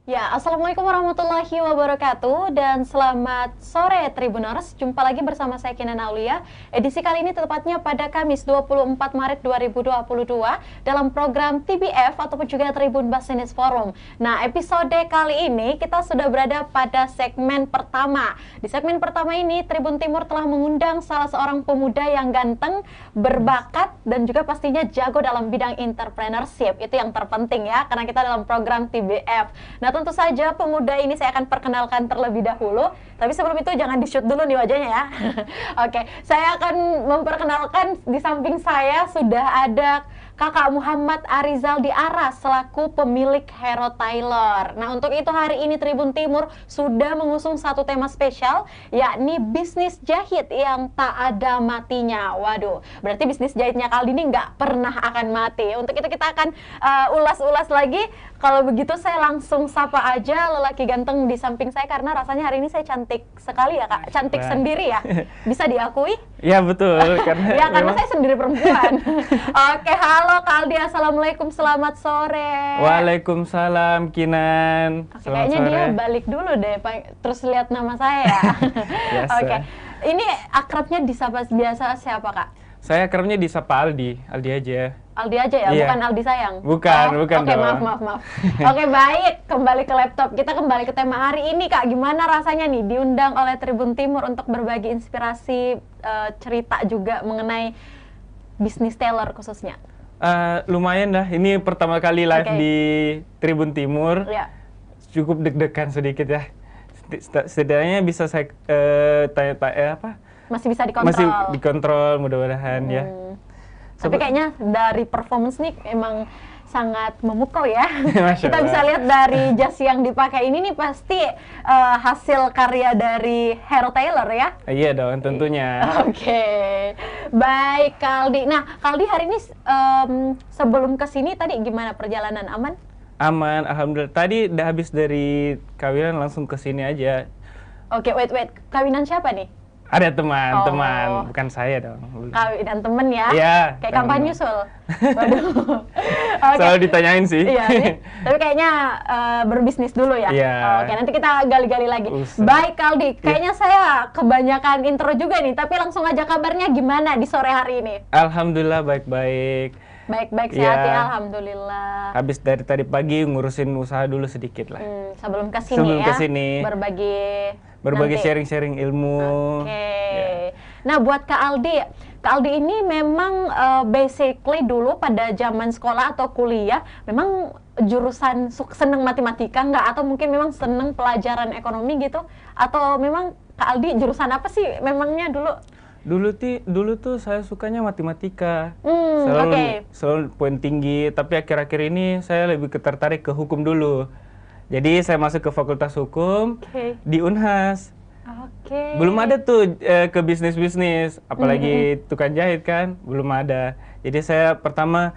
Ya, Assalamualaikum warahmatullahi wabarakatuh dan selamat sore Tribuners. Jumpa lagi bersama saya Kinan Aulia. Edisi kali ini tepatnya pada Kamis 24 Maret 2022 dalam program TBF ataupun juga Tribun Business Forum. Nah, episode kali ini kita sudah berada pada segmen pertama. Di segmen pertama ini Tribun Timur telah mengundang salah seorang pemuda yang ganteng, berbakat dan juga pastinya jago dalam bidang entrepreneurship. Itu yang terpenting ya, karena kita dalam program TBF. Nah, tentu saja pemuda ini saya akan perkenalkan terlebih dahulu. Tapi sebelum itu jangan di-shoot dulu nih wajahnya ya. Oke, saya akan memperkenalkan di samping saya sudah ada Kakak Muhammad Arizal Diaras selaku pemilik Hero Tailor. Nah, untuk itu hari ini Tribun Timur sudah mengusung satu tema spesial, yakni bisnis jahit yang tak ada matinya. Waduh, berarti bisnis jahitnya kali ini nggak pernah akan mati. Untuk itu kita akan ulas-ulas lagi. Kalau begitu saya langsung sapa aja lelaki ganteng di samping saya, karena rasanya hari ini saya cantik sekali ya Kak, cantik sendiri ya. Bisa diakui? Ya betul, karena ya karena saya sendiri perempuan. Oke, halo Kak Aldi, assalamualaikum, selamat sore. Waalaikumsalam Kinan. Oke, kayaknya sore. dia balik dulu deh, terus lihat nama saya ya. Oke, ini akrabnya disapa biasa siapa Kak? Saya akrabnya disapa Aldi aja. Aldi aja ya, Iya. bukan Aldi sayang? Bukan Oke, dong. maaf. Oke, baik, kembali ke laptop. Kita kembali ke tema hari ini, Kak. Gimana rasanya nih diundang oleh Tribun Timur untuk berbagi inspirasi, cerita juga mengenai bisnis tailor khususnya? Lumayan lah, ini pertama kali live Oke. di Tribun Timur. Ya. Cukup deg-degan sedikit ya. Setidaknya bisa saya tanya-tanya apa? Masih bisa dikontrol? Masih dikontrol, mudah-mudahan ya. Tapi kayaknya dari performance nih emang sangat memukau ya. Masya Kita bisa Allah. lihat dari jas yang dipakai ini nih pasti hasil karya dari Hero Tailor ya. Iya dong, tentunya. Oke, baik Kaldi. Nah, Kaldi hari ini sebelum kesini tadi gimana perjalanan, aman? Aman, alhamdulillah. Tadi udah habis dari kawinan langsung ke sini aja. Oke, wait. Kawinan siapa nih? Ada teman, Oh. bukan saya dong. Kawinan temen ya? Iya. Kayak kampanye nyusul. Waduh. Oke. Selalu ditanyain sih. Iya nih. Tapi kayaknya berbisnis dulu ya. Iya. Oke, nanti kita gali-gali lagi. Usah. Baik Kaldi, kayaknya saya kebanyakan intro juga nih, tapi langsung aja kabarnya gimana di sore hari ini? Alhamdulillah baik-baik. Baik-baik, sehat Iya. ya, alhamdulillah. Habis dari tadi pagi ngurusin usaha dulu sedikit lah. Sebelum kesini Sebelum ya, kesini. nanti. Berbagi sharing-sharing ilmu. Oke. Ya. Nah, buat Kak Aldi ini memang basically dulu pada zaman sekolah atau kuliah memang jurusan seneng matematika nggak, atau mungkin memang seneng pelajaran ekonomi gitu, atau memang Kak Aldi jurusan apa sih memangnya dulu? Dulu tuh saya sukanya matematika. Oke. Selalu poin tinggi, tapi akhir-akhir ini saya lebih tertarik ke hukum dulu. Jadi saya masuk ke Fakultas Hukum Oke. di Unhas. Oke. Belum ada tuh ke bisnis-bisnis, apalagi tukang jahit kan, belum ada. Jadi saya pertama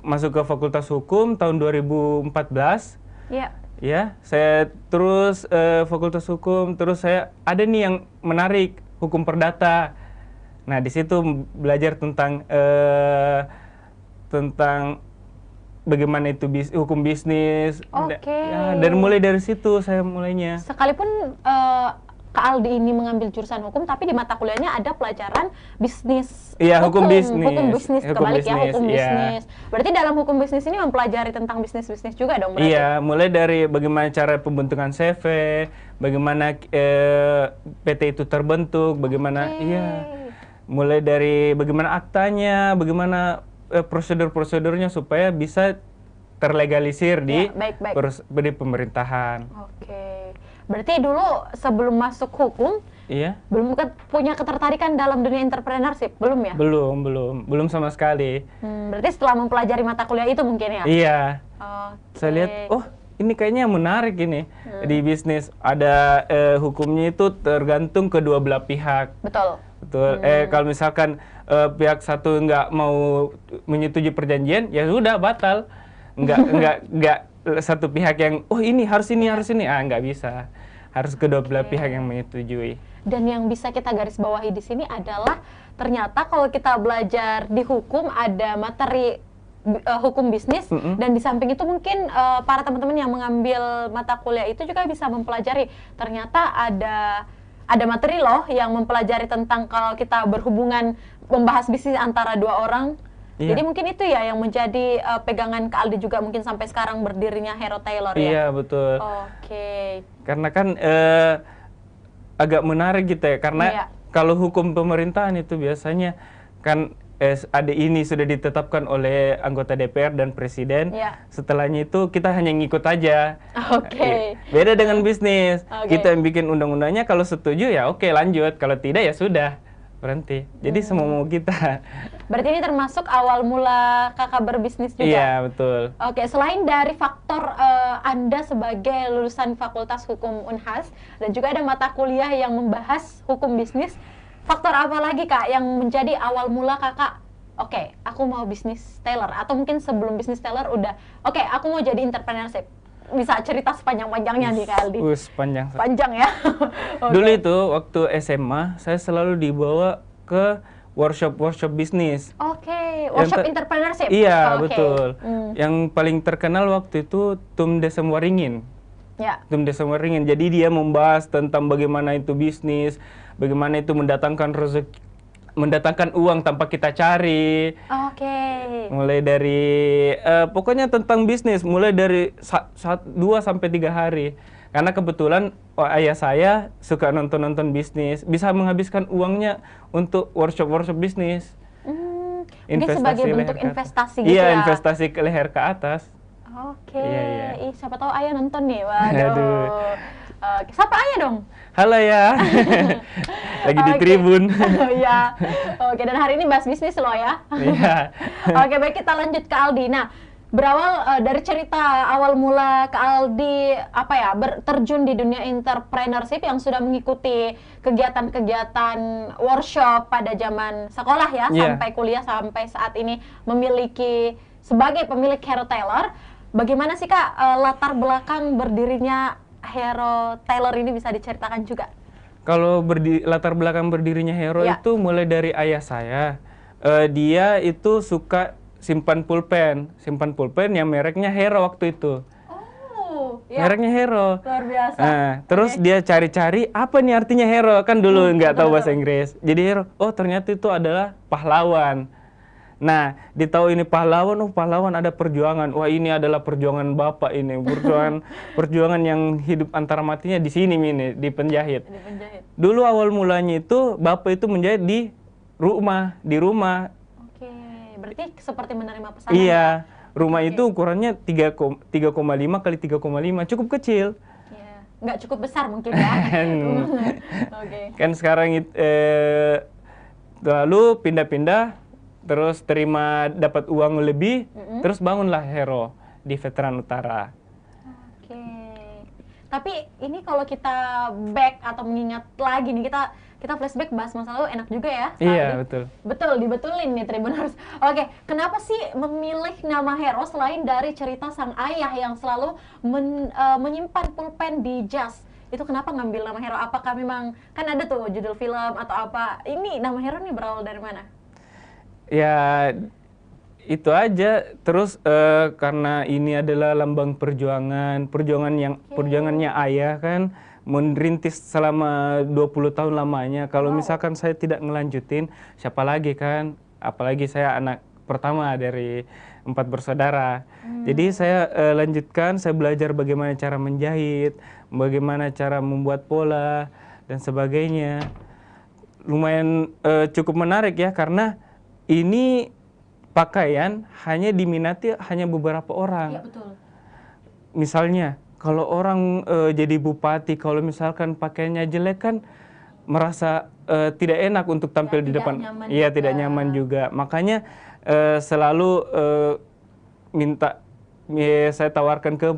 masuk ke Fakultas Hukum tahun 2014. Iya. Ya, saya terus Fakultas Hukum, terus saya ada nih yang menarik, hukum perdata. Nah, di situ belajar tentang bagaimana itu hukum bisnis. Oke. Ya, dan mulai dari situ saya mulainya. Sekalipun Kak Aldi ini mengambil jurusan hukum, tapi di mata kuliahnya ada pelajaran bisnis. Iya, hukum bisnis. Hukum bisnis, Hukum kebalik ya, bisnis, hukum iya. bisnis. Berarti dalam hukum bisnis ini mempelajari tentang bisnis-bisnis juga dong berarti? Iya, mulai dari bagaimana cara pembentukan CV, bagaimana PT itu terbentuk, bagaimana mulai dari bagaimana aktanya, bagaimana prosedur-prosedurnya supaya bisa terlegalisir di pemerintahan. Oke. Berarti dulu sebelum masuk hukum, Iya. belum punya ketertarikan dalam dunia entrepreneurship, belum ya? Belum sama sekali. Berarti setelah mempelajari mata kuliah itu mungkin ya? Iya. Oke. Saya lihat, oh ini kayaknya menarik ini di bisnis. Ada hukumnya itu tergantung kedua belah pihak. Betul. Kalau misalkan pihak satu nggak mau menyetujui perjanjian, ya sudah batal. Nggak satu pihak yang ini harus ini, nggak bisa. Harus kedua belah pihak yang menyetujui. Dan yang bisa kita garis bawahi di sini adalah ternyata kalau kita belajar di hukum ada materi hukum bisnis, dan di samping itu mungkin para teman-teman yang mengambil mata kuliah itu juga bisa mempelajari ternyata ada materi loh yang mempelajari tentang kalau kita berhubungan membahas bisnis antara dua orang. Iya. Jadi mungkin itu ya yang menjadi pegangan Kak Aldi juga mungkin sampai sekarang berdirinya Hero Tailor ya. Iya, betul. Oke. Karena kan agak menarik gitu ya, karena Iya. kalau hukum pemerintahan itu biasanya kan ada ini sudah ditetapkan oleh anggota DPR dan presiden. Iya. Setelahnya itu kita hanya ngikut aja. Oke. Beda dengan bisnis. Oke. Kita yang bikin undang-undangnya, kalau setuju ya oke lanjut, kalau tidak ya sudah berhenti. Jadi semua mau kita. Berarti ini termasuk awal mula kakak berbisnis juga? Iya, betul. Oke, selain dari faktor Anda sebagai lulusan Fakultas Hukum Unhas dan juga ada mata kuliah yang membahas hukum bisnis, faktor apa lagi Kak yang menjadi awal mula kakak, oke, aku mau bisnis tailor, atau mungkin sebelum bisnis tailor udah, oke, aku mau jadi entrepreneurship. Bisa cerita sepanjang-panjangnya nih Kak Aldi. Panjang. Panjang ya? Oke. Dulu itu waktu SMA saya selalu dibawa ke workshop bisnis. Oke, workshop entrepreneurship? Iya, Oke. betul. Yang paling terkenal waktu itu Tum Desa Waringin. Ya. Tum Desa Waringin. Jadi dia membahas tentang bagaimana itu bisnis, bagaimana itu mendatangkan rezeki, mendatangkan uang tanpa kita cari. Oke. Mulai dari pokoknya tentang bisnis, mulai dari 2 sampai 3 hari. Karena kebetulan ayah saya suka nonton-nonton bisnis, bisa menghabiskan uangnya untuk workshop bisnis. Ini sebagai bentuk investasi gitu iya, ya? investasi ke leher ke atas. Oke. Iya. Ih, siapa tahu ayah nonton nih. Waduh. Aduh. Oke, siapa ayah dong? Halo ya, lagi di Oke. Tribun. Iya. Oke, dan hari ini bahas bisnis loh ya. Iya. Oke, baik, kita lanjut ke Aldi. Nah, berawal dari cerita awal mula Kak Aldi terjun di dunia entrepreneurship yang sudah mengikuti kegiatan-kegiatan workshop pada zaman sekolah ya, Yeah. sampai kuliah, sampai saat ini memiliki sebagai pemilik Hero Tailor. Bagaimana sih Kak latar belakang berdirinya Hero Tailor ini, bisa diceritakan juga? Kalau latar belakang berdirinya Hero Ya. itu mulai dari ayah saya. Dia itu suka simpan pulpen yang mereknya Hero waktu itu. Oh, ya. Mereknya Hero. Luar biasa. Nah, terus dia cari-cari apa nih artinya Hero, kan dulu nggak tahu bahasa Inggris. Jadi Hero, oh ternyata itu adalah pahlawan. Nah, ditahu ini pahlawan, pahlawan ada perjuangan. Wah, ini adalah perjuangan bapak ini, perjuangan yang hidup antara matinya di sini ini, di penjahit. Di penjahit. Dulu awal mulanya itu bapak itu menjahit di rumah. Oke, berarti seperti menerima pesanan. Iya, rumah Oke. itu ukurannya 3,5 kali 3,5, cukup kecil. Iya, nggak cukup besar mungkin ya. Oke. Kan sekarang lalu pindah-pindah, terus dapat uang lebih, terus bangunlah Hero di Veteran Utara. Oke. Tapi ini kalau kita back atau mengingat lagi nih, kita flashback bahas masa lalu enak juga ya. Iya, Aldi? betul. Betul, dibetulin nih Tribuners. Oke, kenapa sih memilih nama Hero selain dari cerita sang ayah yang selalu menyimpan pulpen di jas? Itu kenapa ngambil nama Hero? Apakah memang, kan ada tuh judul film atau apa? Ini nama Hero nih berawal dari mana? Ya, itu aja. Terus karena ini adalah lambang perjuangannya ayah kan, merintis selama 20 tahun lamanya. Kalau misalkan saya tidak ngelanjutin, siapa lagi kan? Apalagi saya anak pertama dari 4 bersaudara. Jadi saya lanjutkan, saya belajar bagaimana cara menjahit, bagaimana cara membuat pola, dan sebagainya. Lumayan cukup menarik ya, karena ini pakaian hanya diminati hanya beberapa orang. Iya, betul. Misalnya, kalau orang jadi bupati, kalau misalkan pakaiannya jelek kan merasa tidak enak untuk tampil Ya, di tidak depan. nyaman Iya, juga. tidak nyaman juga. Makanya selalu saya tawarkan ke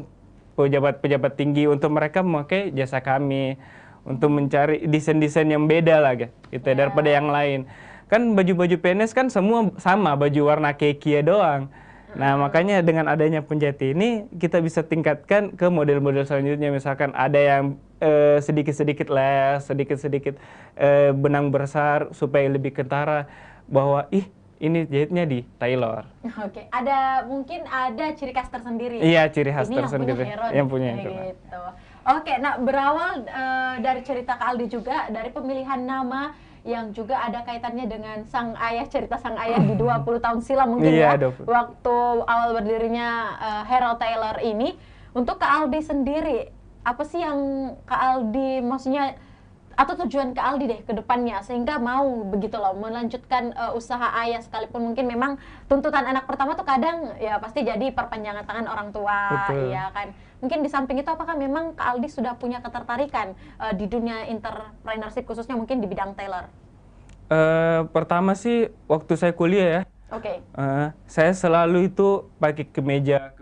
pejabat-pejabat tinggi untuk mereka memakai jasa kami untuk mencari desain-desain yang beda lah gitu daripada yang lain. Kan baju-baju PNS kan semua sama, baju warna keki doang. Nah, makanya dengan adanya penjahit ini kita bisa tingkatkan ke model-model selanjutnya. Misalkan ada yang sedikit-sedikit les, sedikit-sedikit benang besar supaya lebih kentara, bahwa ini jahitnya di tailor. Oke, mungkin ada ciri khas tersendiri. Iya, ciri khas Ini tersendiri. yang punya Hero. gitu. Oke, nah berawal dari cerita Kak Aldi juga, dari pemilihan nama yang juga ada kaitannya dengan sang ayah, cerita sang ayah di 20 tahun silam mungkin Iya, ya, 20. waktu awal berdirinya Hero Tailor ini. Untuk Kak Aldi sendiri, apa sih yang Kak Aldi maksudnya, atau tujuan Kak Aldi deh ke depannya sehingga mau begitu loh melanjutkan usaha ayah, sekalipun mungkin memang tuntutan anak pertama tuh kadang ya pasti jadi perpanjangan tangan orang tua. Betul. Ya kan, mungkin di samping itu apakah memang Kak Aldi sudah punya ketertarikan di dunia entrepreneurship khususnya mungkin di bidang tailor? Pertama sih waktu saya kuliah ya, Oke. saya selalu itu pakai kemeja,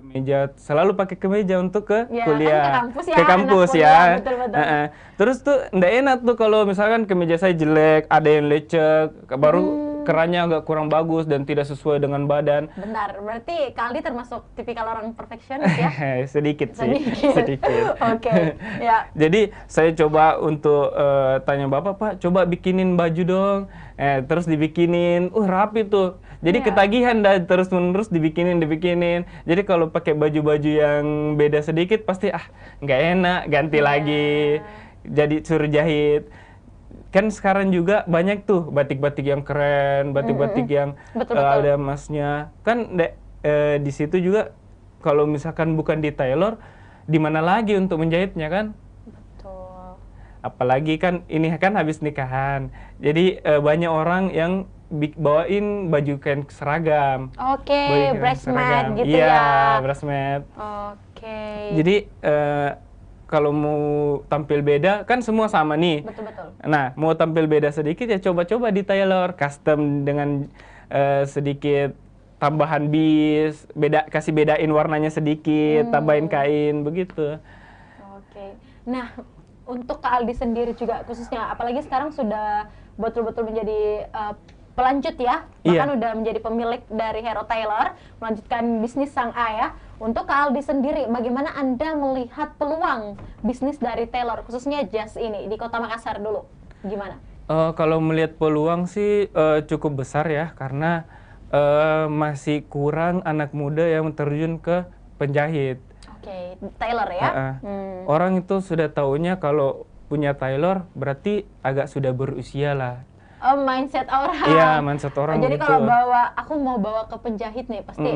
selalu pakai kemeja untuk ke Ya, kuliah, kan ke kampus ya, ke kampus anak ya. kuliah, betul-betul. Terus tuh ndak enak tuh kalau misalkan kemeja saya jelek, ada yang lecek, baru kerannya agak kurang bagus dan tidak sesuai dengan badan. Bentar, berarti Kak Aldi termasuk tipikal orang perfeksionis ya? Sedikit sih, sedikit. Oke, ya. Jadi saya coba untuk tanya bapak, Pak, coba bikinin baju dong. Terus dibikinin, rapi tuh. Jadi Iya. ketagihan dah terus-menerus dibikinin. Jadi kalau pakai baju-baju yang beda sedikit pasti nggak enak, ganti Iya. lagi. Jadi suruh jahit. Kan sekarang juga banyak tuh batik-batik yang keren, batik-batik yang Betul. ada emasnya. Kan di situ juga kalau misalkan bukan di tailor, di mana lagi untuk menjahitnya kan? Betul. Apalagi kan ini kan habis nikahan. Jadi banyak orang yang bawain baju kain seragam. Oke, Baju kain bridesmaid seragam. gitu Iya, ya. bridesmaid. Oke. Jadi kalau mau tampil beda kan semua sama nih. Betul. Nah, mau tampil beda sedikit ya coba-coba di tailor, custom dengan sedikit tambahan bis, kasih bedain warnanya sedikit, tambahin kain begitu. Oke. Nah, untuk Kak Aldi sendiri juga khususnya, apalagi sekarang sudah betul-betul menjadi pelanjut ya, bahkan Iya. udah menjadi pemilik dari Hero Tailor, melanjutkan bisnis sang ayah. Untuk Kak Aldi sendiri, bagaimana Anda melihat peluang bisnis dari tailor, khususnya jas ini, di Kota Makassar dulu? Gimana? Kalau melihat peluang sih cukup besar ya, karena masih kurang anak muda yang terjun ke penjahit. Oke, tailor ya? Orang itu sudah taunya kalau punya tailor berarti agak sudah berusia lah. Oh, mindset orang. Iya, mindset orang Jadi gitu. kalau aku mau bawa ke penjahit nih, pasti,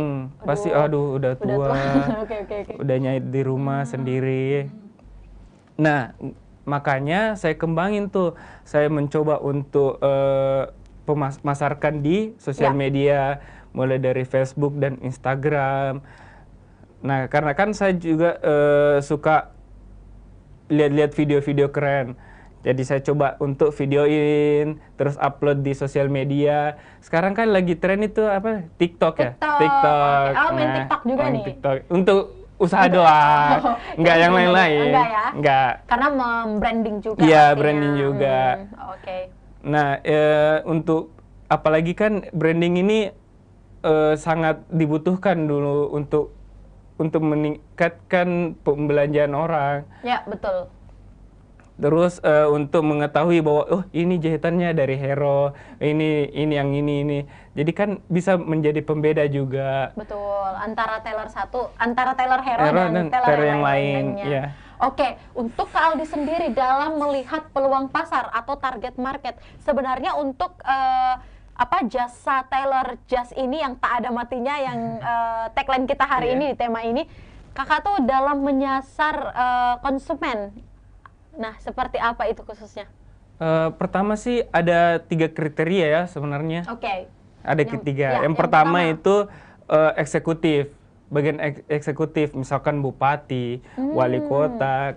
Pasti udah tua, Oke. udah nyait di rumah sendiri. Nah, makanya saya kembangin tuh, saya mencoba untuk memasarkan di sosial media, mulai dari Facebook dan Instagram. Nah, karena kan saya juga suka lihat-lihat video-video keren. Jadi saya coba untuk videoin, terus upload di sosial media. Sekarang kan lagi tren itu apa? TikTok ya? TikTok. Oke. Main TikTok juga main nih? TikTok. Untuk usaha doang. Enggak yang lain-lain. Enggak ya? Enggak. Karena branding juga. Iya, pastinya. branding juga. Oke. Nah, untuk apalagi kan branding ini sangat dibutuhkan dulu untuk meningkatkan pembelanjaan orang. Ya, betul. Terus untuk mengetahui bahwa ini jahitannya dari Hero, ini yang ini. Jadi kan bisa menjadi pembeda juga. Betul. Antara tailor Hero dan tailor tailor yang yang lain. lainnya. Iya. Oke, untuk Kak Aldi sendiri dalam melihat peluang pasar atau target market, sebenarnya untuk jasa tailor jas ini yang tak ada matinya, yang tagline kita hari ini di tema ini, Kakak tuh dalam menyasar konsumen. Nah, seperti apa itu khususnya? Pertama sih ada 3 kriteria ya sebenarnya. Oke. Ada ketiga. Yang pertama itu eksekutif, bagian eksekutif, misalkan bupati, wali kota,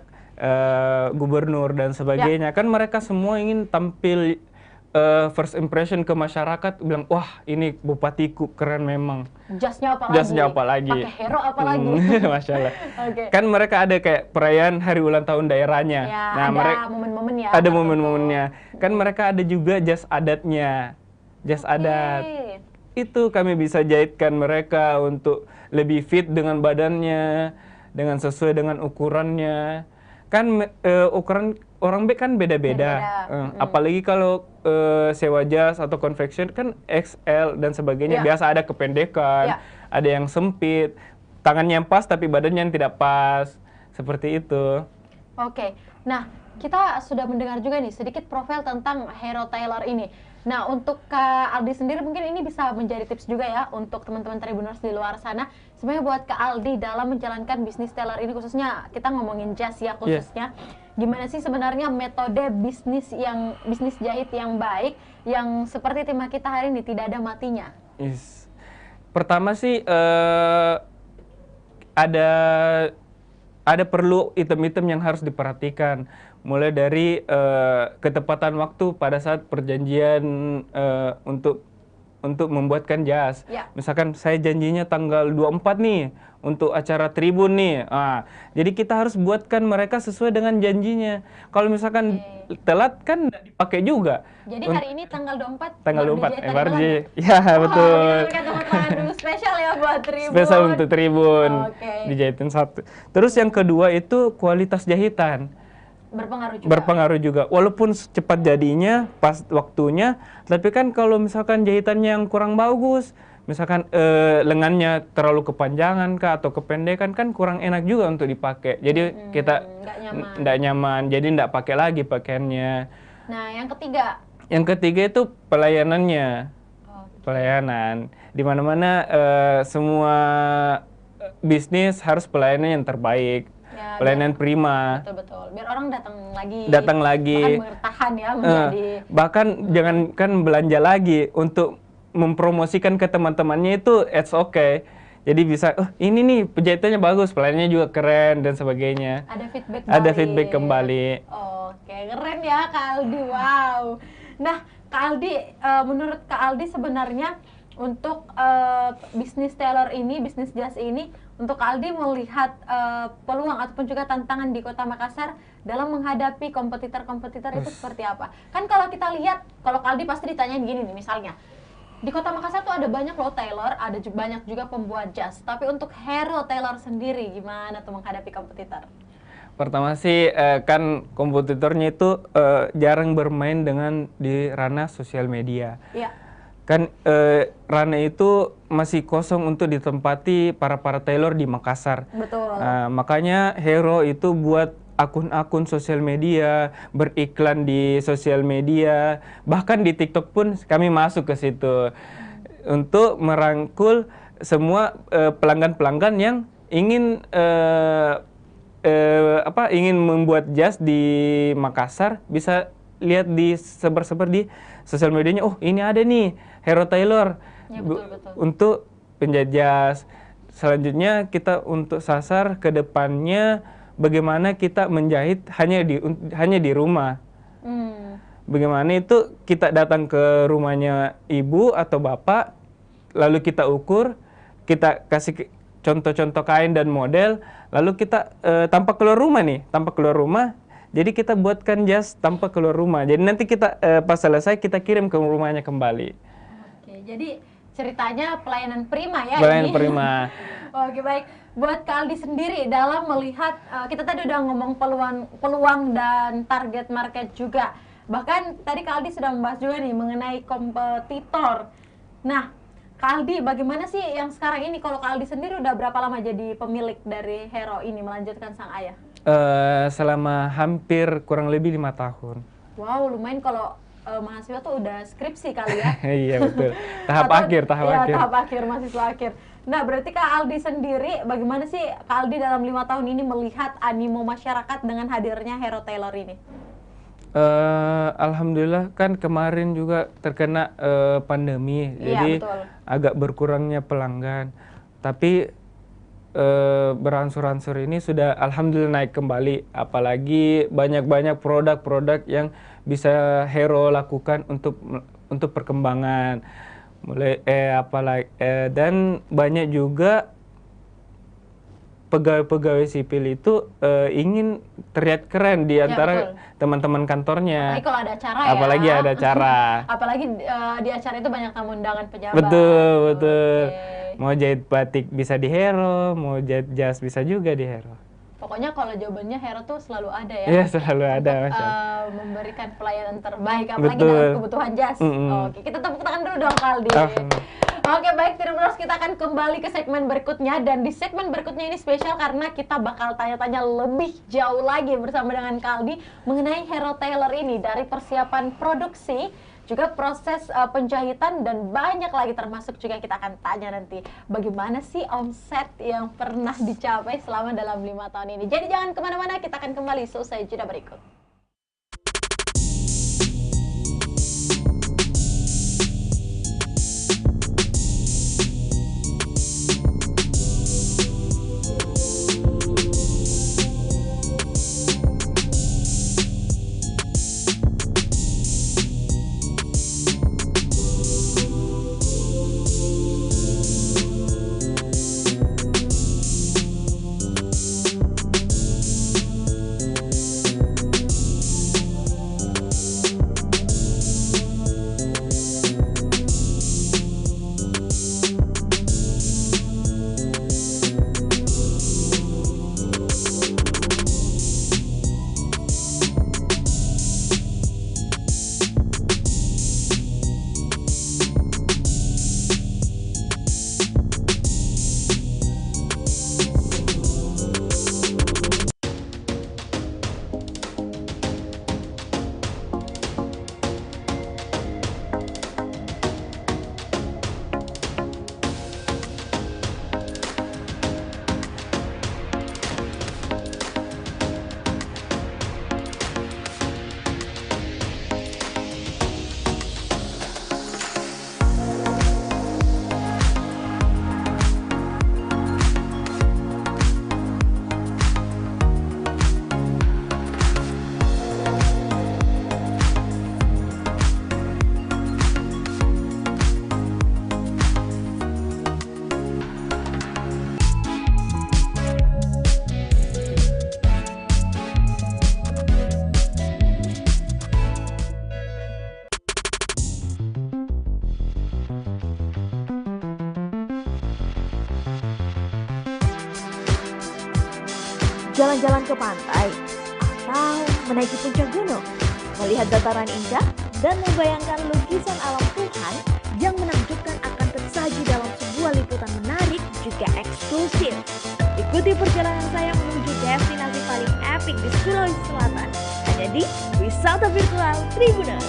gubernur dan sebagainya. Kan mereka semua ingin tampil first impression ke masyarakat, bilang wah ini bupatiku keren memang. Jasnya apa lagi? Pakai Hero apa lagi? Masya Allah. Oke. Kan mereka ada kayak perayaan hari ulang tahun daerahnya. Ya, nah, ada momen-momennya. ada momen-momennya. Kan mereka ada juga jas adatnya, jas adat. Itu kami bisa jahitkan mereka untuk lebih fit dengan badannya, dengan sesuai dengan ukurannya. Kan ukuran orang kan beda-beda. Apalagi kalau sewa jas atau confection kan XL dan sebagainya. Biasa ada kependekan, ada yang sempit, tangannya yang pas tapi badannya yang tidak pas. Seperti itu. Oke. Nah, kita sudah mendengar juga nih sedikit profil tentang Hero Tailor ini. Nah, untuk Kak Aldi sendiri mungkin ini bisa menjadi tips juga ya untuk teman-teman Tribuners di luar sana. Sebenarnya buat Kak Aldi dalam menjalankan bisnis tailor ini, khususnya kita ngomongin jas ya khususnya. Gimana sih sebenarnya metode bisnis jahit yang baik yang seperti tema kita hari ini tidak ada matinya? Pertama sih ada perlu item-item yang harus diperhatikan. Mulai dari ketepatan waktu pada saat perjanjian untuk membuatkan jas. Misalkan saya janjinya tanggal 24 nih untuk acara Tribun nih. Jadi kita harus buatkan mereka sesuai dengan janjinya. Kalau misalkan telat kan nggak dipakai juga. Jadi hari ini tanggal 24? Tanggal 24 MRJ. Ya, betul. Dulu spesial ya buat Tribun. Spesial untuk Tribun. Dijahitin satu. Terus yang kedua itu kualitas jahitan. Berpengaruh juga. Walaupun cepat jadinya, pas waktunya, tapi kan kalau misalkan jahitannya yang kurang bagus, misalkan lengannya terlalu kepanjangan kah atau kependekan kan kurang enak juga untuk dipakai. Jadi kita nggak nyaman, jadi nggak pakai lagi pakaiannya. Nah, yang ketiga? Yang ketiga itu pelayanannya. Pelayanan. Di mana-mana semua bisnis harus pelayanan yang terbaik. Pelayanan prima. Betul. Biar orang datang lagi. Bahkan bertahan ya menjadi. Bahkan jangankan belanja lagi untuk mempromosikan ke teman-temannya itu it's okay. Jadi bisa, ini nih penjahitannya bagus, pelayanannya juga keren dan sebagainya. Ada feedback kembali. Oke, keren ya Kak Aldi. Wow. Nah, Kak Aldi, menurut Kak Aldi sebenarnya untuk bisnis tailor ini, bisnis jas ini, untuk Kak Aldi melihat peluang ataupun juga tantangan di Kota Makassar dalam menghadapi kompetitor-kompetitor itu seperti apa? Kan kalau kita lihat, kalau Kak Aldi pasti ditanyain gini nih, misalnya di Kota Makassar tuh ada banyak loh tailor, ada banyak juga pembuat jas. Tapi untuk Hero Tailor sendiri gimana tuh menghadapi kompetitor? Pertama sih kan kompetitornya itu jarang bermain dengan di ranah sosial media. Kan ranah itu masih kosong untuk ditempati para tailor di Makassar. Betul. Makanya Hero itu buat akun-akun sosial media, beriklan di sosial media, bahkan di TikTok pun kami masuk ke situ untuk merangkul semua pelanggan-pelanggan yang ingin ingin membuat jas di Makassar, bisa lihat di sebar-sebar di sosial medianya. Oh, ini ada nih Hero Tailor untuk penjahit jas. Selanjutnya kita untuk sasar ke depannya bagaimana kita menjahit hanya di rumah. Bagaimana itu kita datang ke rumahnya ibu atau bapak, lalu kita ukur, kita kasih contoh-contoh kain dan model, lalu kita tanpa keluar rumah, jadi kita buatkan jas tanpa keluar rumah. Jadi nanti kita pas selesai kita kirim ke rumahnya kembali. Oke, jadi ceritanya pelayanan prima ya. Pelayanan prima. Oke, baik. Buat Kak Aldi sendiri dalam melihat, kita tadi udah ngomong peluang dan target market juga. Bahkan tadi Kak Aldi sudah membahas juga nih mengenai kompetitor. Nah, Kak Aldi, bagaimana sih yang sekarang ini, kalau Kak Aldi sendiri udah berapa lama jadi pemilik dari Hero ini, melanjutkan sang ayah? Selama hampir kurang lebih 5 tahun. Wow, lumayan kalau mahasiswa tuh udah skripsi kali ya. Iya betul. Tahap akhir. Tahap akhir, mahasiswa akhir. Nah, berarti Kak Aldi sendiri, bagaimana sih Kak Aldi dalam 5 tahun ini melihat animo masyarakat dengan hadirnya Hero Tailor ini? Alhamdulillah kan kemarin juga terkena pandemi, jadi agak berkurangnya pelanggan. Tapi berangsur-angsur ini sudah alhamdulillah naik kembali. Apalagi banyak-banyak produk-produk yang bisa Hero lakukan untuk perkembangan. Mulai dan banyak juga pegawai-pegawai sipil itu ingin terlihat keren di antara teman-teman kantornya. Apalagi kalau ada acara Apalagi ada acara. Apalagi di acara itu banyak tamu undangan pejabat. Betul. Mau jahit batik bisa di Hero, mau jahit jas bisa juga di Hero. Pokoknya kalau jawabannya Hero tuh selalu ada ya. Iya, selalu ada, Untuk, Masya. memberikan pelayanan terbaik apalagi Betul. dalam kebutuhan jas. Mm-mm. Oke, kita tepuk tangan dulu dong Kaldi. Alhamdulillah. Oke, baik Tribuners, kita akan kembali ke segmen berikutnya, dan di segmen berikutnya ini spesial karena kita bakal tanya-tanya lebih jauh lagi bersama dengan Kaldi mengenai Hero Tailor ini, dari persiapan produksi, juga proses penjahitan, dan banyak lagi, termasuk juga kita akan tanya nanti bagaimana sih omset yang pernah dicapai selama dalam 5 tahun ini. Jadi jangan kemana-mana, kita akan kembali selesai jeda berikut. Jalan-jalan ke pantai, atau menaiki puncak gunung, melihat dataran indah, dan membayangkan lukisan alam Tuhan yang menakjubkan akan tersaji dalam sebuah liputan menarik juga eksklusif. Ikuti perjalanan saya menuju destinasi paling epik di Sulawesi Selatan, hanya di Wisata Virtual Tribuners.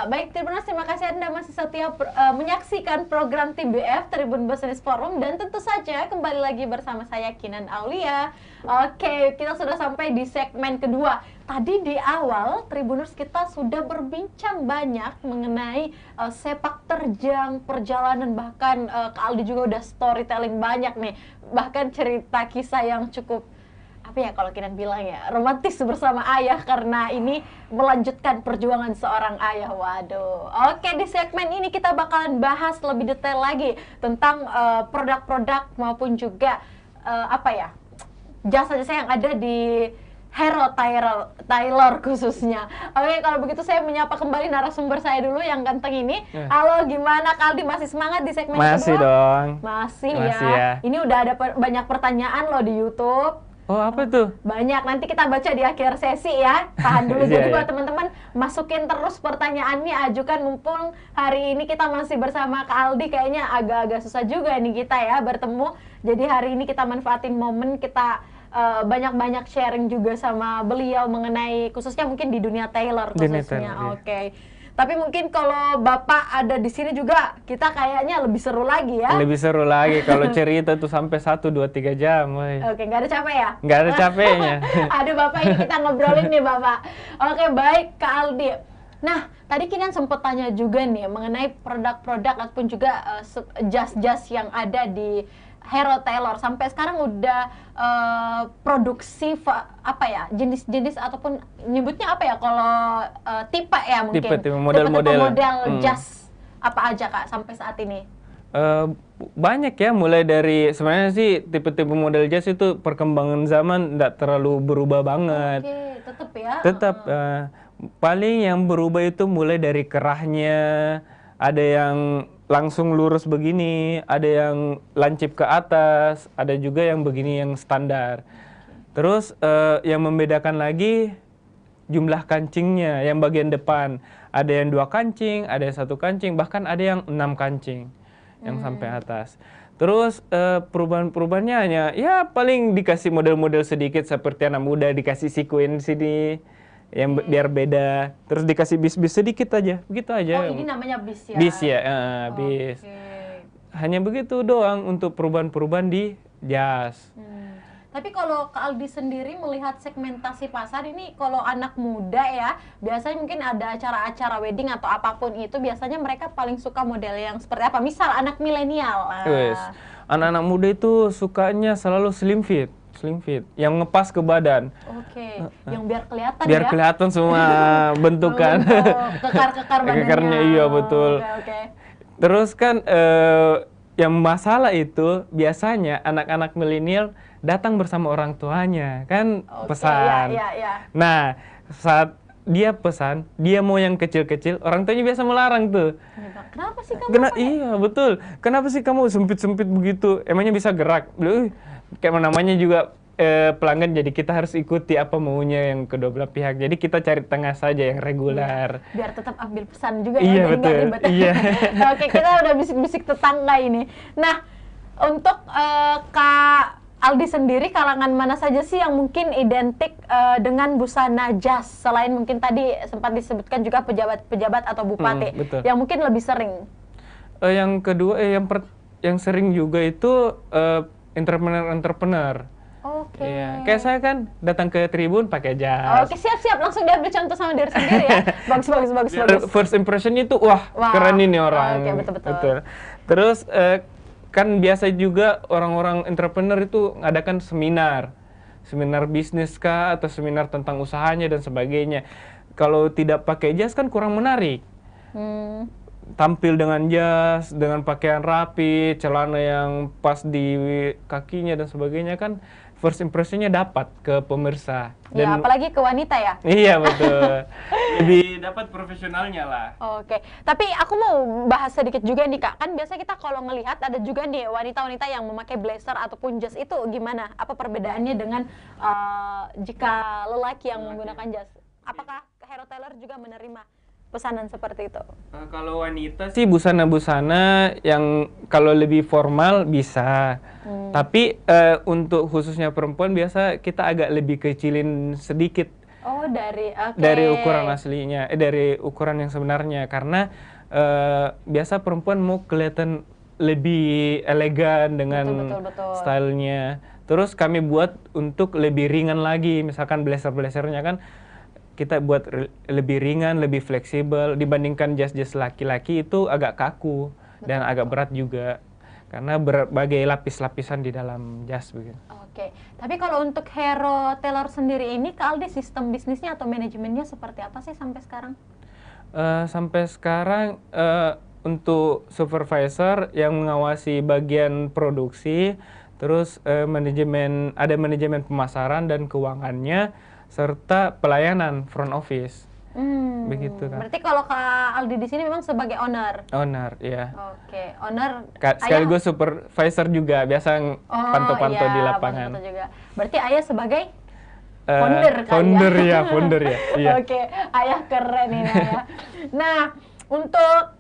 Baik, Tribuners, terima kasih Anda masih setia menyaksikan program TBF Tribun Business Forum, dan tentu saja kembali lagi bersama saya Kinan Aulia. Oke, kita sudah sampai di segmen kedua. Tadi di awal Tribuners kita sudah berbincang banyak mengenai sepak terjang, perjalanan, bahkan Kak Aldi juga udah storytelling banyak nih, bahkan cerita kisah yang cukup apa ya kalau Kinan bilang ya, romantis bersama ayah, karena ini melanjutkan perjuangan seorang ayah. Waduh. Oke, di segmen ini kita bakalan bahas lebih detail lagi tentang produk-produk maupun juga apa ya, jasa-jasa yang ada di Hero Tailor khususnya. Oke, kalau begitu saya menyapa kembali narasumber saya dulu yang ganteng ini. Halo, gimana Kak Aldi, masih semangat di segmen Masih kedua? dong. Masih Masih ya. ya. Ini udah ada banyak pertanyaan loh di YouTube. Oh, apa tuh? Banyak, nanti kita baca di akhir sesi ya. Tahan dulu. Iya, Jadi iya. buat teman-teman, masukin terus pertanyaannya, ajukan, mumpung hari ini kita masih bersama Kak Aldi, kayaknya agak-agak susah juga nih kita ya bertemu. Jadi hari ini kita manfaatin momen, kita banyak-banyak sharing juga sama beliau mengenai khususnya mungkin di dunia tailor Dunia khususnya. tailor, iya. Oke. Tapi mungkin kalau Bapak ada di sini juga, kita kayaknya lebih seru lagi ya. Lebih seru lagi kalau cerita tuh sampai 1, 2, 3 jam. Woy. Oke, nggak ada capek ya? Nggak ada capeknya. Aduh Bapak, ini kita ngobrolin nih Bapak. Oke, baik Kak Aldi. Nah, tadi Kinan sempat tanya juga nih mengenai produk-produk ataupun juga jas-jas yang ada di Hero Tailor. Sampai sekarang udah produksi apa ya, jenis-jenis ataupun nyebutnya apa ya kalau tipe ya mungkin. Tipe, model-model. Model jas apa aja Kak sampai saat ini? Banyak ya, mulai dari sebenarnya sih tipe-tipe model jas itu perkembangan zaman nggak terlalu berubah banget. Oke, tetap ya. Tetap paling yang berubah itu mulai dari kerahnya, ada yang langsung lurus begini, ada yang lancip ke atas, ada juga yang begini yang standar. Terus yang membedakan lagi jumlah kancingnya, yang bagian depan. Ada yang 2 kancing, ada yang 1 kancing, bahkan ada yang 6 kancing yang sampai atas. Terus perubahan-perubahannya hanya ya paling dikasih model-model sedikit seperti anak muda, dikasih sequin sini yang biar beda. Terus dikasih bis-bis sedikit aja, begitu aja. Oh, ini namanya bis ya? Bis ya, bis. Oke. Hanya begitu doang untuk perubahan-perubahan di jas. Tapi kalau Kak Aldi sendiri melihat segmentasi pasar ini, kalau anak muda ya, biasanya mungkin ada acara-acara wedding atau apapun itu, biasanya mereka paling suka model yang seperti apa? Misal anak milenial. Wes, anak-anak muda itu sukanya selalu slim fit, yang ngepas ke badan. Oke, yang biar kelihatan Biar ya? kelihatan semua bentukan. Kekar-kekar badannya. Kekarnya, iya betul. Oke. Terus kan yang masalah itu biasanya anak-anak milenial datang bersama orang tuanya, kan pesan. Iya. Nah, saat dia pesan, dia mau yang kecil-kecil, orang tuanya biasa melarang tuh. Kenapa sih kamu? Iya, betul. Kenapa sih kamu sempit-sempit begitu? Emangnya bisa gerak? Kayak namanya juga pelanggan, jadi kita harus ikuti apa maunya yang kedua belah pihak. Jadi kita cari tengah saja yang reguler. Biar tetap ambil pesan juga Iya, ya, jadi betul. nggak ribet. Iya. Oke, kita udah bisik-bisik tetangga ini. Nah, untuk Kak Aldi sendiri, kalangan mana saja sih yang mungkin identik dengan busana jas? Selain mungkin tadi sempat disebutkan juga pejabat-pejabat atau bupati, betul. yang mungkin lebih sering. Yang kedua, yang sering juga itu entrepreneur. Oke. Iya. Kayak saya kan datang ke Tribun pakai jas. Oke, siap-siap. Langsung diambil contoh sama diri sendiri ya. Bagus. First impression itu wah, keren ini orang. Oke, betul. Terus kan biasa juga orang-orang entrepreneur itu ngadakan seminar bisnis kah atau seminar tentang usahanya dan sebagainya. Kalau tidak pakai jas kan kurang menarik. Tampil dengan jas, dengan pakaian rapi, celana yang pas di kakinya dan sebagainya, kan first impressionnya dapat ke pemirsa. Ya, apalagi ke wanita ya. Iya, betul. Lebih dapat profesionalnya lah. Oke, tapi aku mau bahas sedikit juga nih Kak. Kan biasa kita kalau ngelihat ada juga nih wanita-wanita yang memakai blazer ataupun jas, itu gimana? Apa perbedaannya dengan jika lelaki yang menggunakan jas? Apakah Hero Tailor juga menerima pesanan seperti itu? Kalau wanita sih busana-busana yang kalau lebih formal bisa. Tapi untuk khususnya perempuan biasa kita agak lebih kecilin sedikit Oh, oke. Dari ukuran aslinya, dari ukuran yang sebenarnya, karena biasa perempuan mau kelihatan lebih elegan dengan Betul. stylenya. Terus kami buat untuk lebih ringan lagi, misalkan blazer-blazernya kan kita buat lebih ringan, lebih fleksibel dibandingkan jas-jas laki-laki itu agak kaku dan agak berat juga karena berbagai lapis-lapisan di dalam jas begitu. Oke, tapi kalau untuk Hero Tailor sendiri ini, Kak Aldi sistem bisnisnya atau manajemennya seperti apa sih sampai sekarang? Sampai sekarang untuk supervisor yang mengawasi bagian produksi, terus ada manajemen pemasaran dan keuangannya, serta pelayanan front office. Begitu kan. Berarti kalau Kak Aldi di sini memang sebagai owner. Owner, iya. Oke, owner. Sekaligus supervisor juga, biasa pantau-pantau di lapangan. Pantau juga. Berarti ayah sebagai founder kali founder ya. Founder ya. Iya. Oke, ayah keren ini ayah. Nah, untuk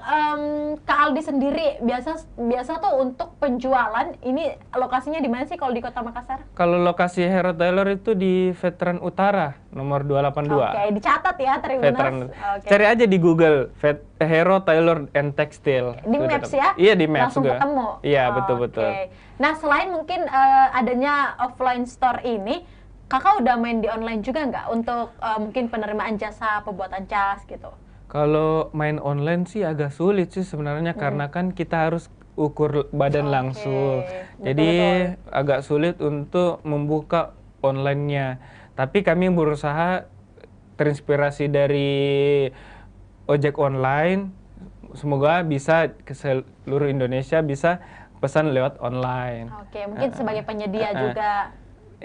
Kak Aldi sendiri biasa tuh untuk penjualan ini lokasinya di mana sih kalau di Kota Makassar? Kalau lokasi Hero Tailor itu di Veteran Utara nomor 282. Oke, dicatat ya Tribuners. Oke. Cari aja di Google Hero Tailor and Textile. Di Maps ya? Iya, di Maps langsung juga. ketemu. Iya, betul. Nah, selain mungkin adanya offline store ini, Kakak udah main di online juga nggak untuk mungkin penerimaan jasa pembuatan jas gitu? Kalau main online sih agak sulit sih sebenarnya karena kan kita harus ukur badan langsung. Jadi agak sulit untuk membuka online-nya. Tapi kami berusaha terinspirasi dari ojek online. Semoga bisa ke seluruh Indonesia bisa pesan lewat online. Oke, mungkin sebagai penyedia juga.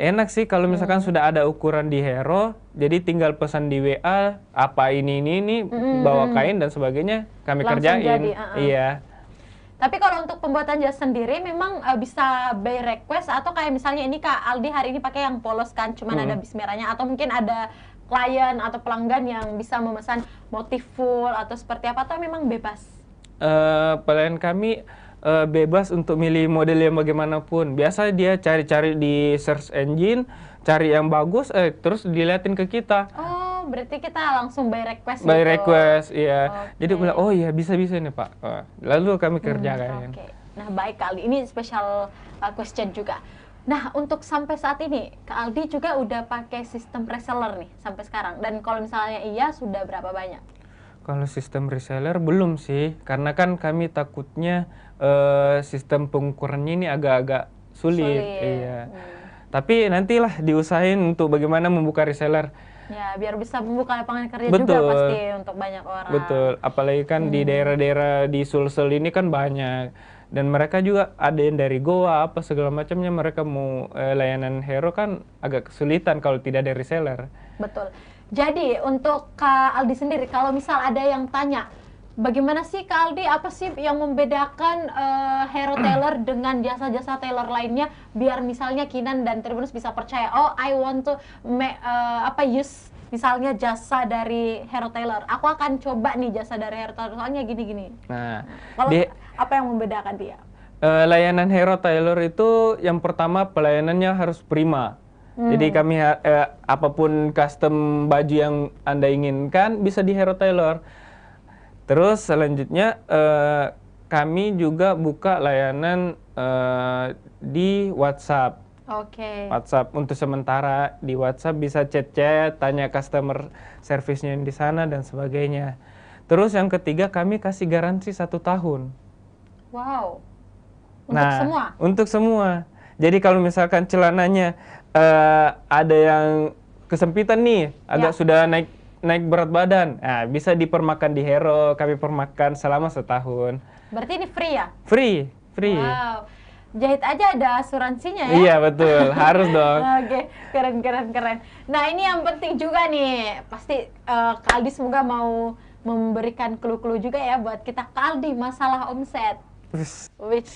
Enak sih kalau misalkan sudah ada ukuran di Hero, jadi tinggal pesan di WA apa ini bawa kain dan sebagainya kami Langsung kerjain. jadi, Iya. Tapi kalau untuk pembuatan jas sendiri memang bisa by request atau kayak misalnya ini Kak Aldi hari ini pakai yang polos kan cuman ada bis merahnya, atau mungkin ada klien atau pelanggan yang bisa memesan motif full atau seperti apa, atau memang bebas? Pelayan kami bebas untuk milih model yang bagaimanapun. Biasa dia cari-cari di search engine, cari yang bagus, terus diliatin ke kita. Oh, berarti kita langsung by request By gitu? request, iya. Okay. Jadi bilang, oh iya bisa nih Pak. Lalu kami kerjakan. Oke. Nah baik Kak Aldi, ini special question juga. Nah untuk sampai saat ini, Kak Aldi juga udah pakai sistem reseller nih sampai sekarang. Dan kalau misalnya iya, sudah berapa banyak? Kalau sistem reseller belum sih, karena kan kami takutnya sistem pengukurannya ini agak-agak sulit. Iya. Tapi nantilah diusahain untuk bagaimana membuka reseller. Ya, biar bisa membuka lapangan kerja Betul. juga pasti untuk banyak orang. Betul, apalagi kan di daerah-daerah di Sulsel ini kan banyak. Dan mereka juga ada yang dari Goa, apa segala macamnya, mereka mau layanan Hero kan agak kesulitan kalau tidak ada reseller. Betul. Jadi untuk Kak Aldi sendiri, kalau misal ada yang tanya, bagaimana sih Kak Aldi, apa sih yang membedakan Hero Tailor dengan jasa-jasa tailor lainnya, biar misalnya Kinan dan Tribuners bisa percaya, oh I want to use misalnya jasa dari Hero Tailor, aku akan coba nih jasa dari Hero Tailor, soalnya gini-gini. Nah, kalau apa yang membedakan dia? Layanan Hero Tailor itu yang pertama pelayanannya harus prima. Jadi kami apapun custom baju yang Anda inginkan bisa di Hero Tailor. Terus selanjutnya kami juga buka layanan di WhatsApp. Oke. WhatsApp untuk sementara di WhatsApp bisa chat-chat, tanya customer service-nya di sana dan sebagainya. Terus yang ketiga kami kasih garansi 1 tahun. Wow. Untuk semua? Untuk semua. Jadi kalau misalkan celananya ada yang kesempitan nih, agak sudah naik berat badan, nah, bisa dipermakan di Hero, kami permakan selama 1 tahun. Berarti ini free ya? Free. Wow. Jahit aja ada asuransinya ya? Iya betul, harus dong. Oke, keren. Nah ini yang penting juga nih, pasti Kak Aldi semoga mau memberikan clue-clue juga ya buat kita. Kak Aldi, masalah omset. Which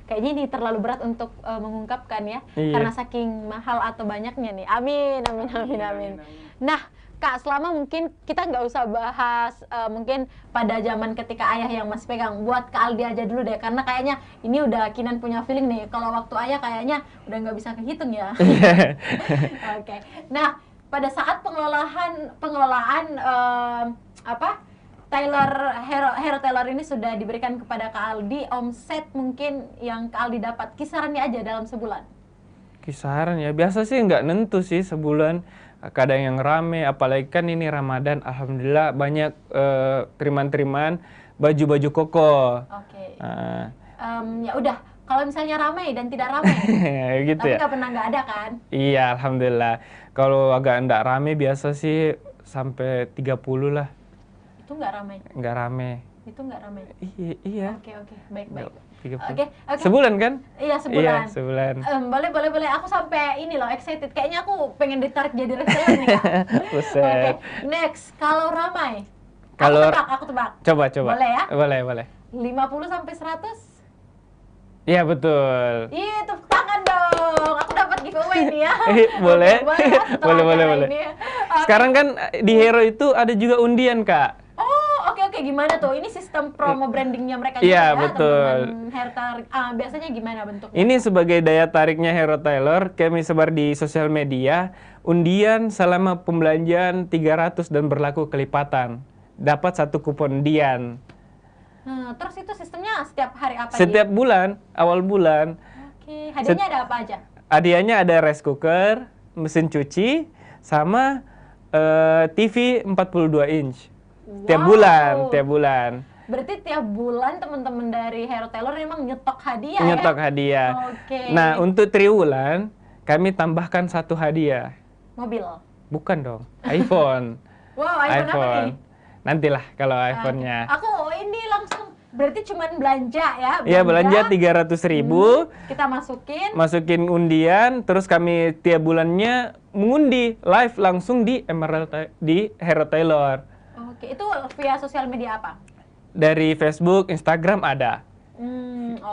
kayaknya ini terlalu berat untuk mengungkapkan ya, karena saking mahal atau banyaknya nih. Amin. Nah Kak, selama mungkin kita nggak usah bahas mungkin pada zaman ketika ayah yang masih pegang, buat Kak Aldi aja dulu deh, karena kayaknya ini udah Kinan punya feeling nih, kalau waktu ayah kayaknya udah nggak bisa kehitung ya. Oke. Nah, pada saat pengelolaan Taylor Hero Taylor ini sudah diberikan kepada Kak Aldi, omset mungkin yang Kak Aldi dapat kisarannya aja dalam sebulan? Kisaran ya, biasa sih nggak nentu sih sebulan. Kadang yang rame, apalagi kan ini Ramadan, alhamdulillah banyak terimaan-terimaan baju-baju koko. Oke. Ya udah, kalau misalnya ramai dan tidak ramai, gitu tapi ya. nggak pernah nggak ada kan? Iya, alhamdulillah. Kalau agak nggak rame biasa sih sampai 30 lah. Itu nggak ramai. Nggak rame. Itu nggak ramai. Iya. Oke, baik. 30. Oke. Sebulan kan? Iya, sebulan. Iya, sebulan. Boleh. Aku sampai ini loh, excited. Kayaknya aku pengen ditarik jadi reseller nih, Kak. Buset. Oke, next. Kalau ramai. Kalau Aku tebak. Coba. Boleh ya? Boleh. 50 sampai 100? Iya, betul. Iya, tepuk tangan dong. Aku dapat giveaway nih ya. Boleh. Oke, boleh. Ya, setelah Boleh. acara ini ya. Oke. Sekarang kan di Hero itu ada juga undian, Kak. Oh, oke. Gimana tuh? Ini sistem promo brandingnya mereka Iya, juga ya, betul. teman-teman Hair Tarik. Biasanya gimana bentuknya? Ini sebagai daya tariknya Hero Taylor, kami sebar di sosial media, undian selama pembelanjaan 300 dan berlaku kelipatan. Dapat 1 kupon undian. Terus itu sistemnya setiap hari apa Setiap bulan, awal bulan. Oke, hadiahnya ada apa aja? Hadiahnya ada rice cooker, mesin cuci, sama TV 42 inch. Tiap bulan. Berarti tiap bulan teman-teman dari Hero Taylor memang nyetok hadiah Nyetok ya? hadiah. Oke. Nah, untuk triwulan, kami tambahkan 1 hadiah. Mobil? Bukan dong, iPhone. Wow, iPhone apa nih? Nantilah kalau iPhone-nya. Aku ini langsung, berarti cuman belanja ya? Iya, belanja 300.000. Kita masukin undian, terus kami tiap bulannya mengundi live langsung di Hero Taylor. Oke, itu via sosial media apa? Dari Facebook, Instagram ada.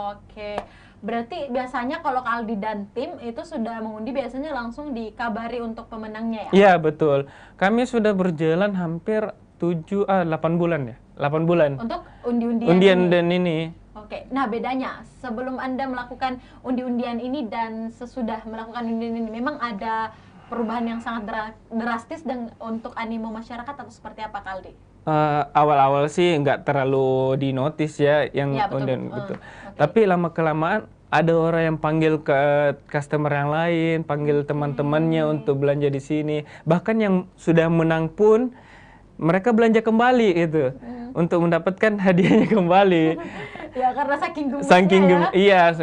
Oke. Berarti biasanya kalau Kak Aldi dan tim itu sudah mengundi, biasanya langsung dikabari untuk pemenangnya ya? Iya, betul. Kami sudah berjalan hampir 8 bulan ya. 8 bulan. Untuk undi-undian Undian ini? dan ini. Oke, nah bedanya sebelum Anda melakukan undi-undian ini dan sesudah melakukan undian ini, memang ada perubahan yang sangat drastis dan untuk animo masyarakat atau seperti apa, Kak Aldi? Awal-awal sih nggak terlalu dinotis ya yang Ya, betul. undian gitu. Oke. Tapi lama-kelamaan ada orang yang panggil ke customer yang lain, panggil teman-temannya untuk belanja di sini. Bahkan yang sudah menang pun mereka belanja kembali gitu untuk mendapatkan hadiahnya kembali. Ya karena saking gemasnya ya.